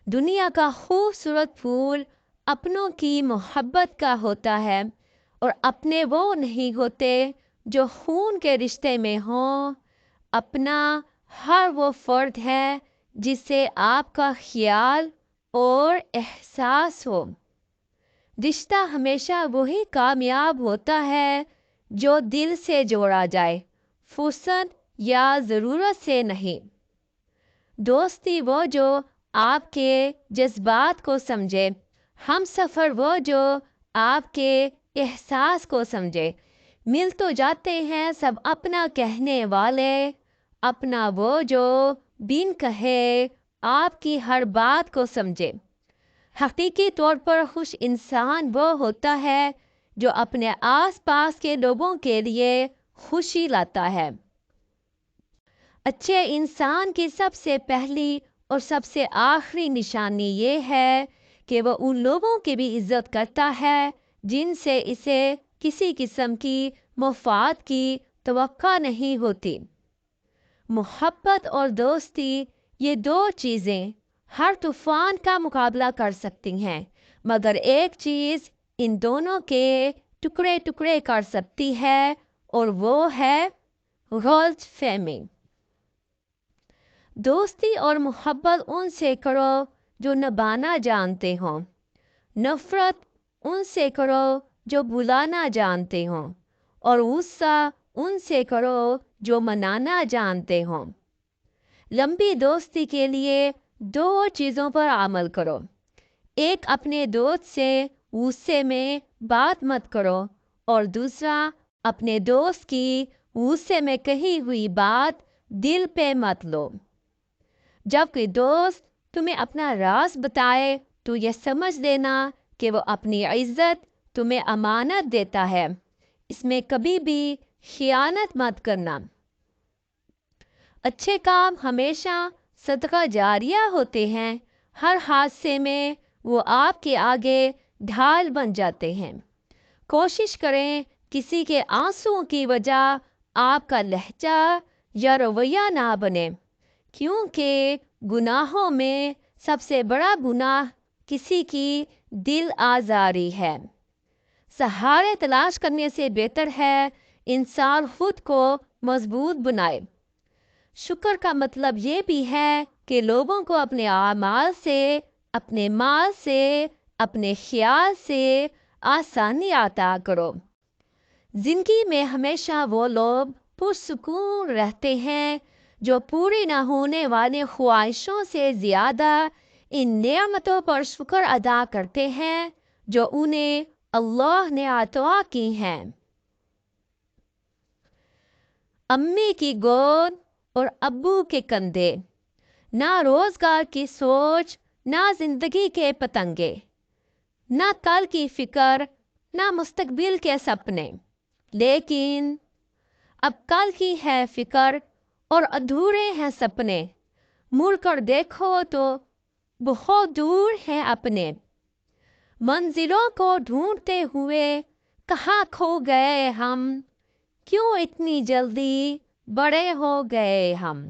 دنیا کا خوبصورت پھول اپنوں کی محبت کا ہوتا ہے اور اپنے وہ نہیں ہوتے جو خون کے رشتے میں ہوں۔ اپنا ہر وہ فرد ہے جس سے آپ کا خیال اور احساس ہو۔ رشتہ ہمیشہ وہی کامیاب ہوتا ہے جو دل سے جوڑا جائے، فرصت یا ضرورت سے نہیں۔ دوستی وہ جو آپ کے جذبات کو سمجھے، ہم سفر وہ جو آپ کے احساس کو سمجھے۔ مل تو جاتے ہیں سب اپنا کہنے والے، اپنا وہ جو بن کہے آپ کی ہر بات کو سمجھے۔ حقیقی طور پر خوش انسان وہ ہوتا ہے جو اپنے آس پاس کے لوگوں کے لیے خوشی لاتا ہے۔ اچھے انسان کی سب سے پہلی اور سب سے آخری نشانی یہ ہے کہ وہ ان لوگوں کی بھی عزت کرتا ہے جن سے اسے کسی قسم کی مفاد کی توقع نہیں ہوتی۔ محبت اور دوستی، یہ دو چیزیں ہر طوفان کا مقابلہ کر سکتی ہیں، مگر ایک چیز ان دونوں کے ٹکڑے ٹکڑے کر سکتی ہے اور وہ ہے غلط فہمی۔ دوستی اور محبت ان سے کرو جو نبھانا جانتے ہوں، نفرت ان سے کرو جو بلانا جانتے ہوں، اور غصہ ان سے کرو جو منانا جانتے ہوں۔ لمبی دوستی کے لیے دو چیزوں پر عمل کرو۔ ایک، اپنے دوست سے غصے میں بات مت کرو، اور دوسرا، اپنے دوست کی غصے میں کہی ہوئی بات دل پہ مت لو۔ جب کوئی دوست تمہیں اپنا راز بتائے تو یہ سمجھ لینا کہ وہ اپنی عزت تمہیں امانت دیتا ہے، اس میں کبھی بھی خیانت مت کرنا۔ اچھے کام ہمیشہ صدقہ جاریہ ہوتے ہیں، ہر حادثے میں وہ آپ کے آگے ڈھال بن جاتے ہیں۔ کوشش کریں کسی کے آنسوؤں کی وجہ آپ کا لہجہ یا رویہ نہ بنے، کیونکہ گناہوں میں سب سے بڑا گناہ کسی کی دل آزاری ہے۔ سہارے تلاش کرنے سے بہتر ہے انسان خود کو مضبوط بنائے۔ شکر کا مطلب یہ بھی ہے کہ لوگوں کو اپنے اعمال سے، اپنے مال سے، اپنے خیال سے آسانی عطا کرو۔ زندگی میں ہمیشہ وہ لوگ پرسکون رہتے ہیں جو پوری نہ ہونے والی خواہشوں سے زیادہ ان نعمتوں پر شکر ادا کرتے ہیں جو انہیں اللہ نے عطا کی ہیں۔ امی کی گود اور ابو کے کندھے، نہ روزگار کی سوچ، نہ زندگی کے پتنگے، نہ کل کی فکر، نہ مستقبل کے سپنے، لیکن اب کل کی ہے فکر اور ادھورے ہیں سپنے۔ مڑ کر دیکھو تو بہت دور ہیں اپنے، منزلوں کو ڈھونڈتے ہوئے کہاں کھو گئے ہم، کیوں اتنی جلدی بڑے ہو گئے ہم۔